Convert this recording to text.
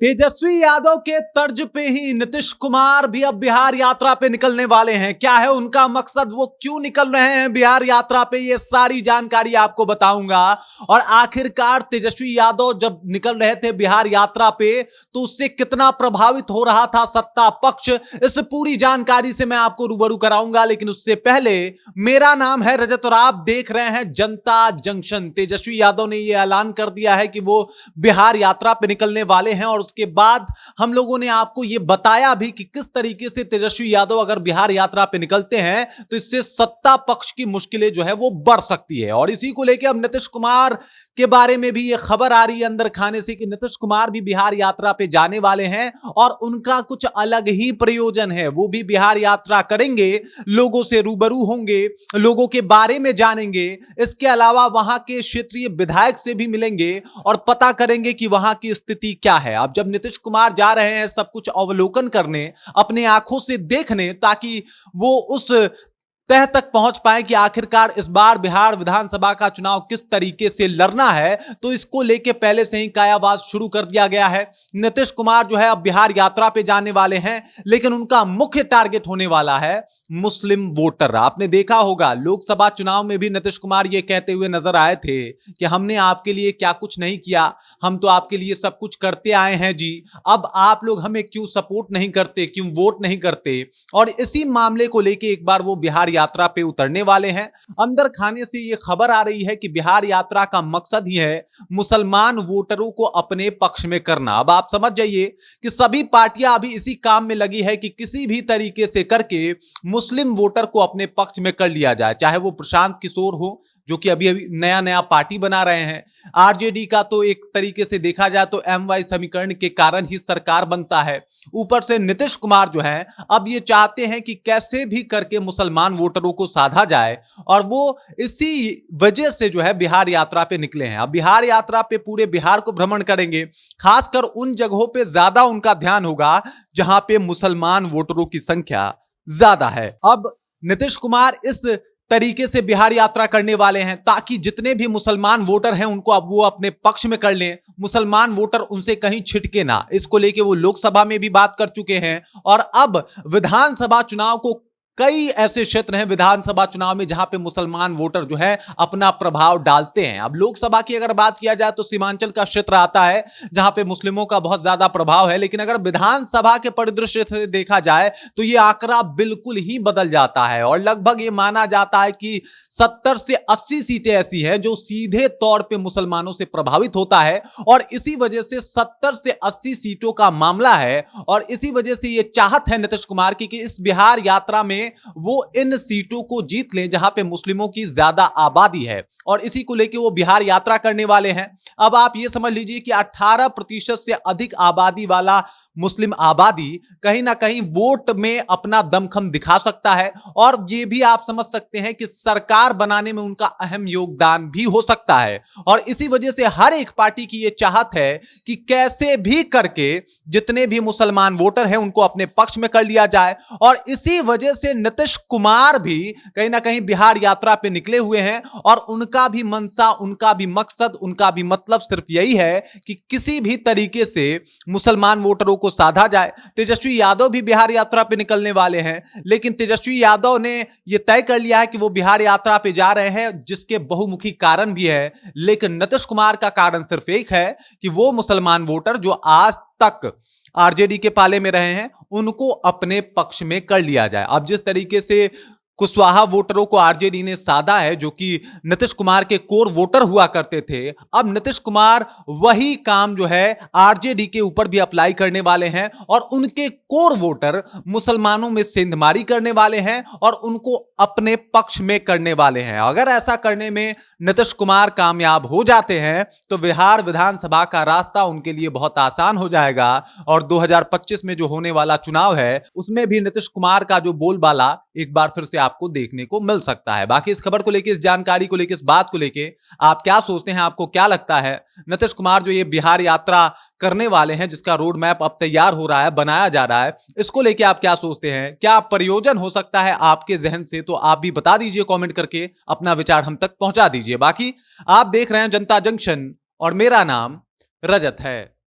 तेजस्वी यादव के तर्ज पे ही नीतीश कुमार भी अब बिहार यात्रा पे निकलने वाले हैं। क्या है उनका मकसद, वो क्यों निकल रहे हैं बिहार यात्रा पे, ये सारी जानकारी आपको बताऊंगा। और आखिरकार तेजस्वी यादव जब निकल रहे थे बिहार यात्रा पे तो उससे कितना प्रभावित हो रहा था सत्ता पक्ष, इस पूरी जानकारी से मैं आपको रूबरू कराऊंगा। लेकिन उससे पहले, मेरा नाम है रजत और आप देख रहे हैं जनता जंक्शन। तेजस्वी यादव ने यह ऐलान कर दिया है कि वो बिहार यात्रा पे निकलने वाले हैं और उसके बाद हम लोगों ने आपको यह बताया भी कि किस तरीके से तेजस्वी यादव अगर बिहार यात्रा पे निकलते हैं तो इससे सत्ता पक्ष की मुश्किलें जो है वो बढ़ सकती है। और इसी को लेकर अब नीतीश कुमार के बारे में भी यह खबर आ रही है अंदर खाने से कि नीतीश कुमार भी बिहार यात्रा पे जाने वाले हैं और उनका कुछ अलग ही प्रयोजन है। वो भी बिहार यात्रा करेंगे, लोगों से रूबरू होंगे, लोगों के बारे में जानेंगे, इसके अलावा वहां के क्षेत्रीय विधायक से भी मिलेंगे और पता करेंगे कि वहां की स्थिति क्या है। अब जब नीतीश कुमार जा रहे हैं सब कुछ अवलोकन करने, अपने आंखों से देखने, ताकि वो उस तह तक पहुंच पाए कि आखिरकार इस बार बिहार विधानसभा का चुनाव किस तरीके से लड़ना है, तो इसको लेके पहले से ही कायावास शुरू कर दिया गया है। नीतीश कुमार जो है अब बिहार यात्रा पे जाने वाले हैं, लेकिन उनका मुख्य टारगेट होने वाला है मुस्लिम वोटर। आपने देखा होगा लोकसभा चुनाव में भी नीतीश कुमार ये कहते हुए नजर आए थे कि हमने आपके लिए क्या कुछ नहीं किया, हम तो आपके लिए सब कुछ करते आए हैं जी, अब आप लोग हमें क्यों सपोर्ट नहीं करते, क्यों वोट नहीं करते। और इसी मामले को लेके एक बार वो बिहार यात्रा पे उतरने वाले हैं। अंदर खाने से ये खबर आ रही है कि बिहार यात्रा का मकसद ही है मुसलमान वोटरों को अपने पक्ष में करना। अब आप समझ जाइए कि सभी पार्टियां अभी इसी काम में लगी है कि किसी भी तरीके से करके मुस्लिम वोटर को अपने पक्ष में कर लिया जाए, चाहे वो प्रशांत किशोर हो जो कि अभी अभी नया नया पार्टी बना रहे हैं। आरजेडी का तो एक तरीके से देखा जाए तो एमवाई समीकरण के कारण ही सरकार बनता है। ऊपर से नीतीश कुमार जो है अब ये चाहते हैं कि कैसे भी करके मुसलमान वोटरों को साधा जाए और वो इसी वजह से जो है बिहार यात्रा पे निकले हैं। अब बिहार यात्रा पे पूरे बिहार को भ्रमण करेंगे, खासकर उन जगहों पे ज्यादा उनका ध्यान होगा जहां पे मुसलमान वोटरों की संख्या ज्यादा है। अब नीतीश कुमार इस तरीके से बिहार यात्रा करने वाले हैं ताकि जितने भी मुसलमान वोटर हैं उनको अब वो अपने पक्ष में कर लें, मुसलमान वोटर उनसे कहीं छिटके ना। इसको लेके वो लोकसभा में भी बात कर चुके हैं और अब विधानसभा चुनाव को, कई ऐसे क्षेत्र हैं विधानसभा चुनाव में जहां पे मुसलमान वोटर जो है अपना प्रभाव डालते हैं। अब लोकसभा की अगर बात किया जाए तो सीमांचल का क्षेत्र आता है जहां पे मुस्लिमों का बहुत ज्यादा प्रभाव है, लेकिन अगर विधानसभा के परिदृश्य से देखा जाए तो यह आंकड़ा बिल्कुल ही बदल जाता है और लगभग ये माना जाता है कि 70 से 80 सीटें ऐसी हैं जो सीधे तौर पे मुसलमानों से प्रभावित होता है और इसी वजह से 70 से 80 सीटों का मामला है। और इसी वजह से यह चाहत है नीतीश कुमार की कि इस बिहार यात्रा में वो इन सीटों को जीत लें जहां पे मुस्लिमों की ज्यादा आबादी है और इसी को लेकर वो बिहार यात्रा करने वाले हैं। अब आप ये समझ लीजिए कि 18% से अधिक आबादी वाला मुस्लिम आबादी कहीं ना कहीं वोट में अपना दमखम दिखा सकता है और ये भी आप समझ सकते हैं कि सरकार बनाने में उनका अहम योगदान भी हो सकता है। और इसी वजह से हर एक पार्टी की यह चाहत है कि कैसे भी करके जितने भी मुसलमान वोटर हैं उनको अपने पक्ष में कर लिया जाए और इसी वजह से नीतीश कुमार भी कहीं ना कहीं बिहार यात्रा पे निकले हुए हैं और उनका भी मंशा, उनका भी मकसद, उनका भी मतलब सिर्फ यही है कि किसी भी तरीके से मुसलमान वोटरों को साधा जाए। तेजस्वी यादव भी बिहार यात्रा पे निकलने वाले हैं, लेकिन तेजस्वी यादव ने यह तय कर लिया है कि वो बिहार यात्रा पे जा रहे हैं जिसके बहुमुखी कारण भी है, लेकिन नीतीश कुमार का कारण सिर्फ एक है कि वो मुसलमान वोटर जो आज तक आरजेडी के पाले में रहे हैं उनको अपने पक्ष में कर लिया जाए। अब जिस तरीके से कुशवाहा वोटरों को आरजेडी ने साधा है जो कि नीतीश कुमार के कोर वोटर हुआ करते थे, अब नीतीश कुमार वही काम जो है आरजेडी के ऊपर भी अप्लाई करने वाले हैं और उनके कोर वोटर मुसलमानों में सेंधमारी करने वाले हैं और उनको अपने पक्ष में करने वाले हैं। अगर ऐसा करने में नीतीश कुमार कामयाब हो जाते हैं तो बिहार विधानसभा का रास्ता उनके लिए बहुत आसान हो जाएगा और 2025 में जो होने वाला चुनाव है उसमें भी नीतीश कुमार का जो बोलबाला एक बार फिर से आपको देखने को मिल सकता है। बाकी इस खबर को लेकर, इस जानकारी को लेकर, इस बात को लेकर आप क्या सोचते हैं, आपको क्या लगता है? नीतीश कुमार जो ये बिहार यात्रा करने वाले हैं जिसका रोड मैप अब तैयार हो रहा है, बनाया जा रहा है, इसको लेकर आप क्या सोचते हैं? क्या प्रयोजन हो सकता है आपके जहन से? तो आप भी बता दीजिए कमेंट करके, अपना विचार हम तक पहुंचा दीजिए। बाकी आप देख रहे हैं जनता जंक्शन और मेरा नाम रजत है।